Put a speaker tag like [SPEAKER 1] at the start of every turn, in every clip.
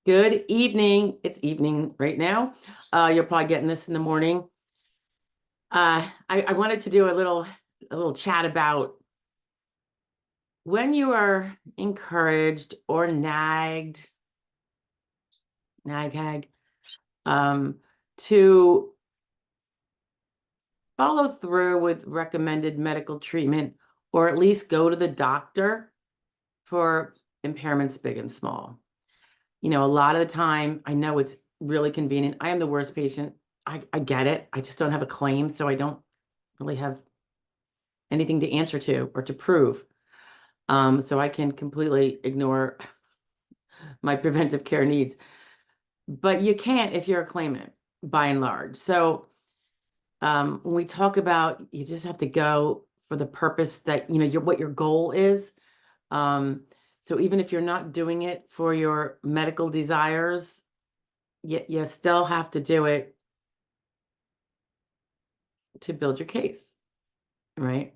[SPEAKER 1] Good evening. It's evening right now. You're probably getting this in the morning. I wanted to do a little chat about when you are encouraged or hag, um, to follow through with recommended medical treatment, or at least go to the doctor for impairments big and small. A lot of the time, I know it's really convenient. I am the worst patient. I get it. I just don't have a claim, so I don't really have anything to answer to or to prove. So I can completely ignore my preventive care needs. But you can't if you're a claimant, by and large. So when we talk about, you just have to go for the purpose that, what your goal is. Um, so even if you're not doing it for your medical desires, you still have to do it to build your case, right?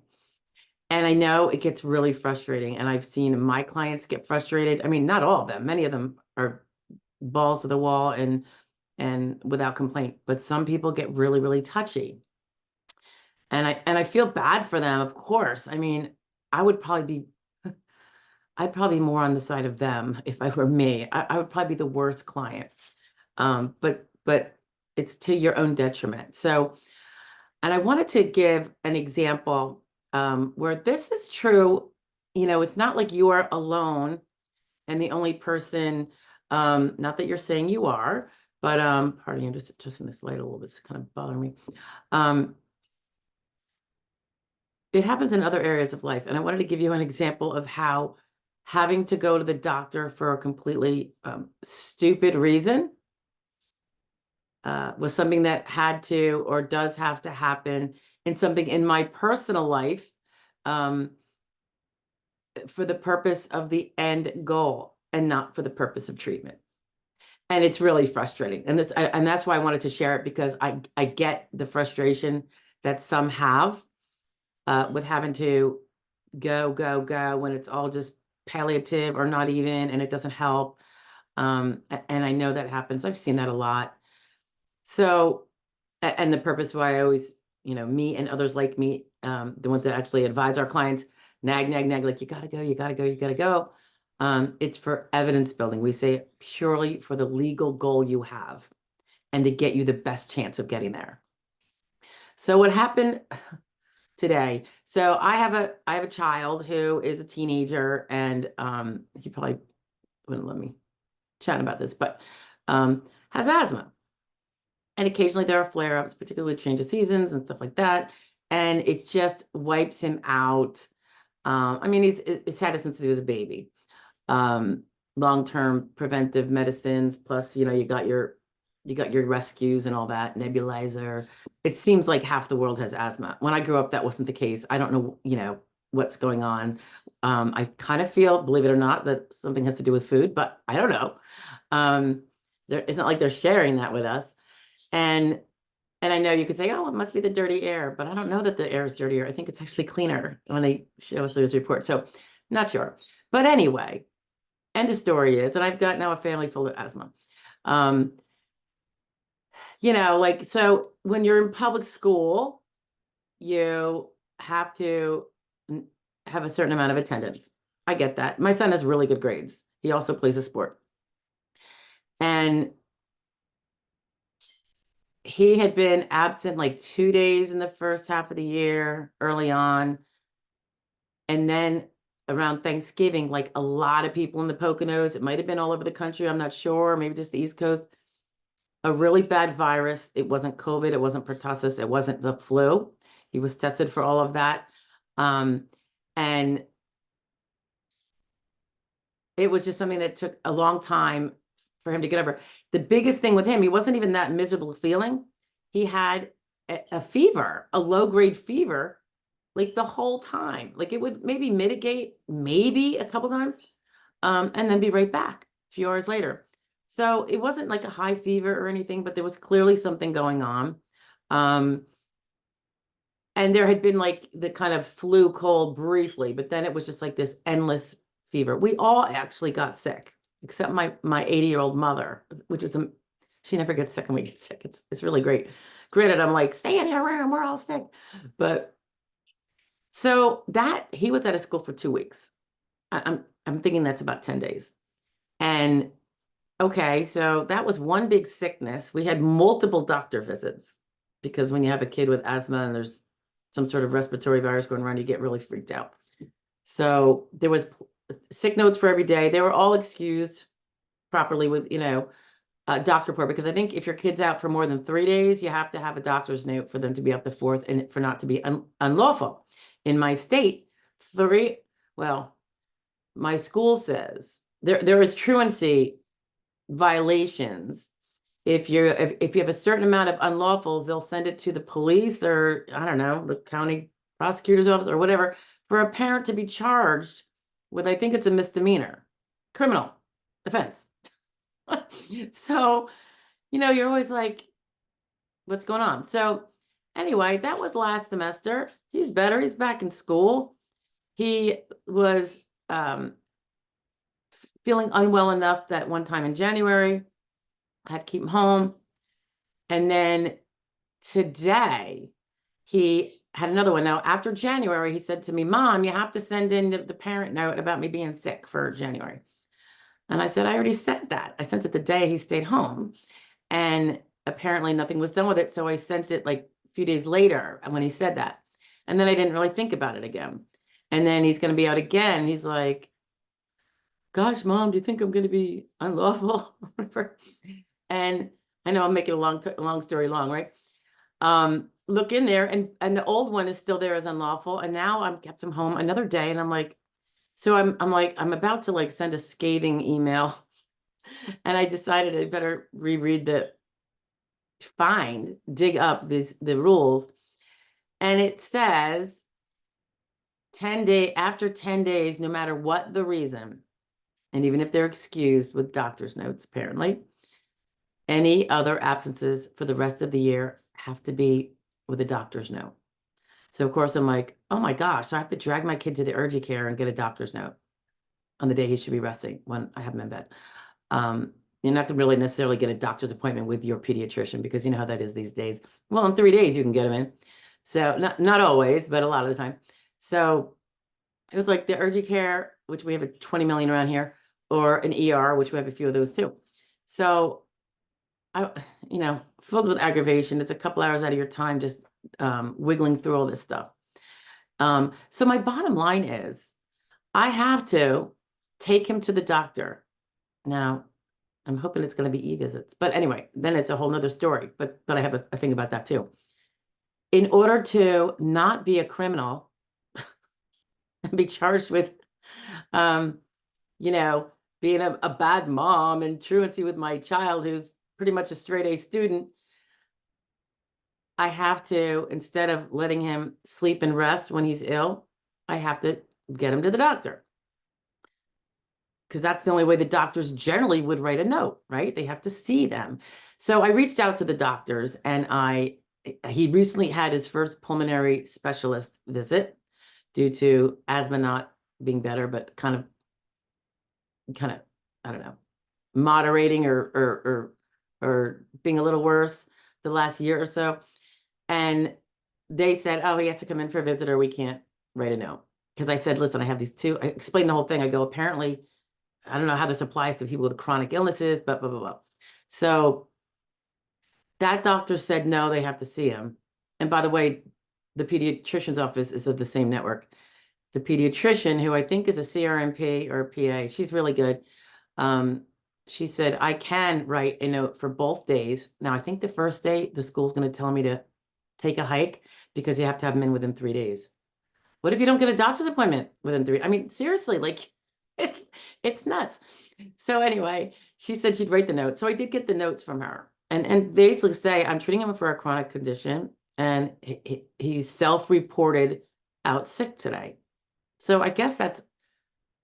[SPEAKER 1] And I know it gets really frustrating, and I've seen my clients get frustrated. I mean, not all of them. Many of them are balls to the wall and without complaint, but some people get really, really touchy. And I feel bad for them, of course. I mean, I would probably be I'd probably be more on the side of them if I were me. I would probably be the worst client. But it's to your own detriment. So, and I wanted to give an example where this is true. It's not like you are alone and the only person, not that you're saying you are, but pardon me, I'm just adjusting this light a little bit. It's kind of bothering me. Um, it happens in other areas of life. And I wanted to give you an example of how having to go to the doctor for a completely stupid reason was something that had to or does have to happen in something in my personal life, um, for the purpose of the end goal and not for the purpose of treatment. And it's really frustrating. And that's why I wanted to share it, because I get the frustration that some have with having to go when it's all just palliative or not even, and it doesn't help. And I know that happens. I've seen that a lot. So, and the purpose why I always, me and others like me, the ones that actually advise our clients, nag, like, you gotta go, you gotta go, you gotta go. It's for evidence building. We say it purely for the legal goal you have and to get you the best chance of getting there. So what happened today? So I have a child who is a teenager, and he probably wouldn't let me chat about this, but has asthma. And occasionally there are flare-ups, particularly with change of seasons and stuff like that. And it just wipes him out. I mean, it's had it since he was a baby. Um, Long-term preventive medicines, plus, you got your rescues and all that, nebulizer. It seems like half the world has asthma. When I grew up, that wasn't the case. I don't know, what's going on. I kind of feel, believe it or not, that something has to do with food, but I don't know. There isn't like they're sharing that with us. And and I know you could say, oh, it must be the dirty air, but I don't know that the air is dirtier. I think it's actually cleaner when they show us those reports. So not sure. But anyway, end of story is, and I've got now a family full of asthma. Um, like, so when you're in public school, you have to have a certain amount of attendance. I get that. My son has really good grades. He also plays a sport. And he had been absent like 2 days in the first half of the year early on. And then around Thanksgiving, like a lot of people in the Poconos, it might have been all over the country, I'm not sure, maybe just the East Coast, a really bad virus. It wasn't COVID, it wasn't pertussis, it wasn't the flu. He was tested for all of that. And it was just something that took a long time for him to get over. The biggest thing with him, he wasn't even that miserable feeling. He had a fever, a low-grade fever, like the whole time. Like it would maybe mitigate, maybe a couple times, and then be right back a few hours later. So it wasn't like a high fever or anything, but there was clearly something going on. And there had been like the kind of flu cold briefly, but then it was just like this endless fever. We all actually got sick. except my 80-year-old mother, which is she never gets sick and we get sick. It's really great. Granted, I'm like, stay in your room, we're all sick. But so that he was out of school for 2 weeks. I'm thinking that's about 10 days. And okay, so that was one big sickness. We had multiple doctor visits because when you have a kid with asthma and there's some sort of respiratory virus going around, you get really freaked out. So there was sick notes for every day. They were all excused properly with, doctor report, because I think if your kid's out for more than 3 days, you have to have a doctor's note for them to be up the fourth and for not to be unlawful. In my state, well, my school says there is truancy violations. If you have a certain amount of unlawfuls, they'll send it to the police or, I don't know, the county prosecutor's office or whatever, for a parent to be charged with, I think it's a misdemeanor, criminal offense. So, you're always like, what's going on? So anyway, that was last semester. He's better. He's back in school. He was feeling unwell enough that one time in January, I had to keep him home. And then today, he had another one. Now, after January, he said to me, Mom, you have to send in the parent note about me being sick for January. And I said, I already sent that. I sent it the day he stayed home. And apparently nothing was done with it. So I sent it like a few days later when he said that. And then I didn't really think about it again. And then he's going to be out again. He's like, gosh, Mom, do you think I'm going to be unlawful? And I know I'm making a long story long, right? Look in there, and the old one is still there as unlawful. And now I'm kept him home another day. And I'm like, so I'm about to like send a scathing email. And I decided I better reread dig up the rules. And it says after 10 days, no matter what the reason, and even if they're excused with doctor's notes, apparently, any other absences for the rest of the year have to be with a doctor's note. So of course I'm like, oh my gosh, so I have to drag my kid to the urgent care and get a doctor's note on the day he should be resting when I have him in bed. You're not going to really necessarily get a doctor's appointment with your pediatrician because you know how that is these days. Well, in 3 days you can get him in. So not always, but a lot of the time. So it was like the urgent care, which we have a 20 million around here, or an ER, which we have a few of those too. So filled with aggravation. It's a couple hours out of your time just wiggling through all this stuff. So my bottom line is I have to take him to the doctor. Now, I'm hoping it's going to be e-visits. But anyway, then it's a whole nother story. But I have a thing about that too. In order to not be a criminal and be charged with, being a bad mom and truancy with my child who's pretty much a straight A student, I have to, instead of letting him sleep and rest when he's ill, I have to get him to the doctor. Because that's the only way the doctors generally would write a note, right? They have to see them. So I reached out to the doctors, and he recently had his first pulmonary specialist visit due to asthma not being better, but kind of, I don't know, moderating or being a little worse the last year or so. And they said, oh, he has to come in for a visit or we can't write a note. Because I said, listen, I have these two. I explained the whole thing. I go, apparently, I don't know how this applies to people with chronic illnesses, but blah, blah, blah. So that doctor said, no, they have to see him. And by the way, the pediatrician's office is of the same network. The pediatrician, who I think is a CRMP or a PA, she's really good. She said, I can write a note for both days. Now, I think the first day, the school's going to tell me to take a hike because you have to have them in within 3 days. What if you don't get a doctor's appointment within 3? I mean, seriously, like it's nuts. So anyway, she said she'd write the note. So I did get the notes from her and basically say, I'm treating him for a chronic condition and he's self-reported out sick today. So I guess that's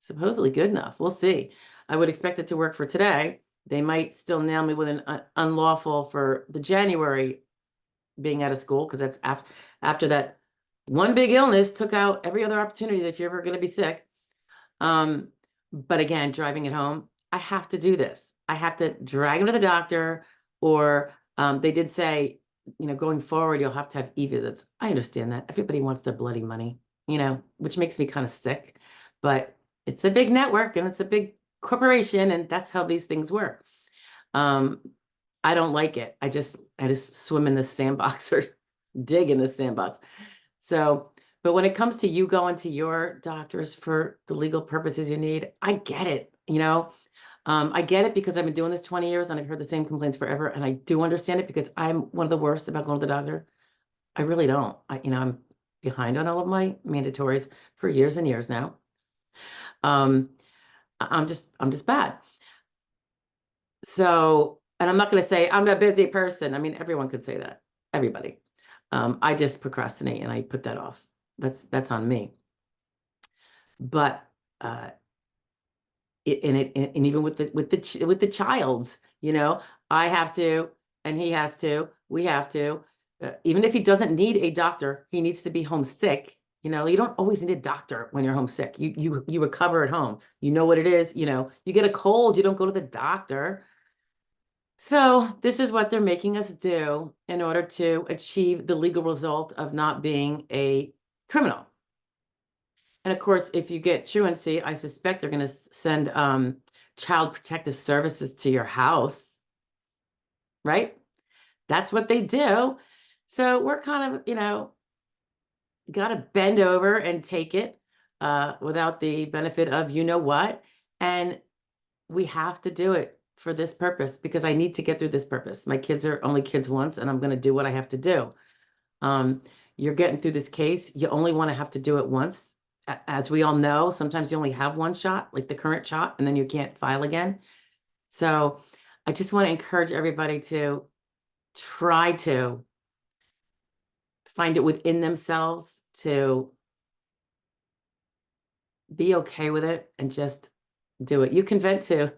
[SPEAKER 1] supposedly good enough. We'll see. I would expect it to work for today. They might still nail me with an unlawful for the January being out of school, because that's after that one big illness took out every other opportunity if you're ever going to be sick. But again, driving it home, I have to do this. I have to drag him to the doctor, or they did say, going forward, you'll have to have e-visits. I understand that. Everybody wants their bloody money, which makes me kind of sick, but it's a big network and it's a big corporation, and that's how these things work. I don't like it. I just swim in this sandbox or dig in this sandbox. So, but when it comes to you going to your doctors for the legal purposes you need, I get it. I get it because I've been doing this 20 years and I've heard the same complaints forever. And I do understand it because I'm one of the worst about going to the doctor. I really don't. I'm behind on all of my mandatories for years and years now. I'm just bad. So, and I'm not going to say I'm a busy person. I mean, everyone could say that. Everybody. I just procrastinate and I put that off. That's on me. But and even with the child's, I have to, and he has to, we have to, even if he doesn't need a doctor, he needs to be homesick. You don't always need a doctor when you're homesick. You recover at home. You know what it is. You get a cold, you don't go to the doctor. So this is what they're making us do in order to achieve the legal result of not being a criminal. And of course, if you get truancy, I suspect they're going to send child protective services to your house, right? That's what they do. So we're kind of, got to bend over and take it without the benefit of what. And we have to do it for this purpose because I need to get through this purpose. My kids are only kids once, and I'm going to do what I have to do. You're getting through this case. You only want to have to do it once. As we all know, sometimes you only have one shot, like the current shot, and then you can't file again. So I just want to encourage everybody to try to find it within themselves to be okay with it and just do it. You can vent to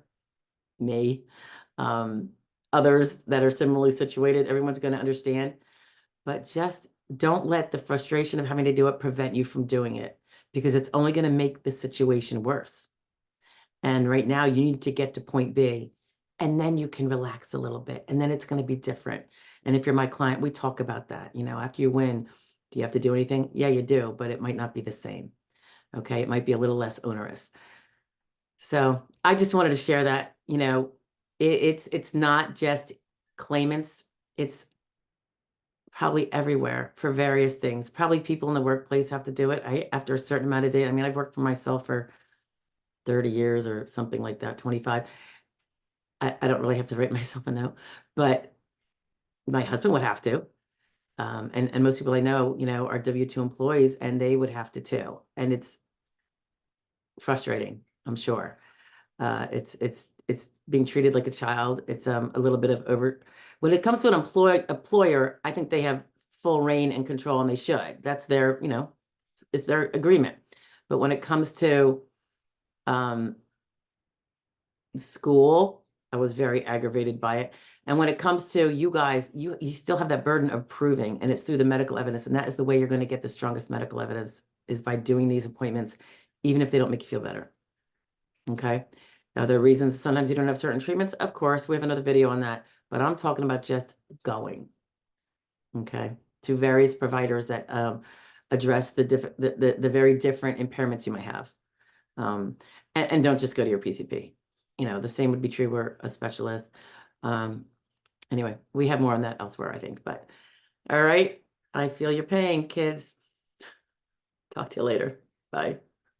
[SPEAKER 1] me, others that are similarly situated. Everyone's going to understand, but just don't let the frustration of having to do it prevent you from doing it, because it's only going to make the situation worse. And right now you need to get to point B, and then you can relax a little bit, and then it's going to be different. And if you're my client, we talk about that. After you win, do you have to do anything? Yeah, you do, but it might not be the same. Okay. It might be a little less onerous. So I just wanted to share that, it's not just claimants. It's probably everywhere for various things. Probably people in the workplace have to do it after a certain amount of days. I mean, I've worked for myself for 30 years or something like that, 25. I don't really have to write myself a note, but my husband would have to. And most people I know, are W-2 employees, and they would have to too. And it's frustrating, I'm sure. It's being treated like a child. It's a little bit of when it comes to an employer, I think they have full reign and control, and they should. That's their, it's their agreement. But when it comes to school, I was very aggravated by it. And when it comes to you guys, you still have that burden of proving, and it's through the medical evidence. And that is the way you're going to get the strongest medical evidence, is by doing these appointments, even if they don't make you feel better. Okay. Now, there are reasons sometimes you don't have certain treatments. Of course, we have another video on that, but I'm talking about just going, okay, to various providers that address the very different impairments you might have. And don't just go to your PCP. The same would be true where a specialist. Anyway, we have more on that elsewhere, I think, but all right. I feel your pain, kids. Talk to you later. Bye.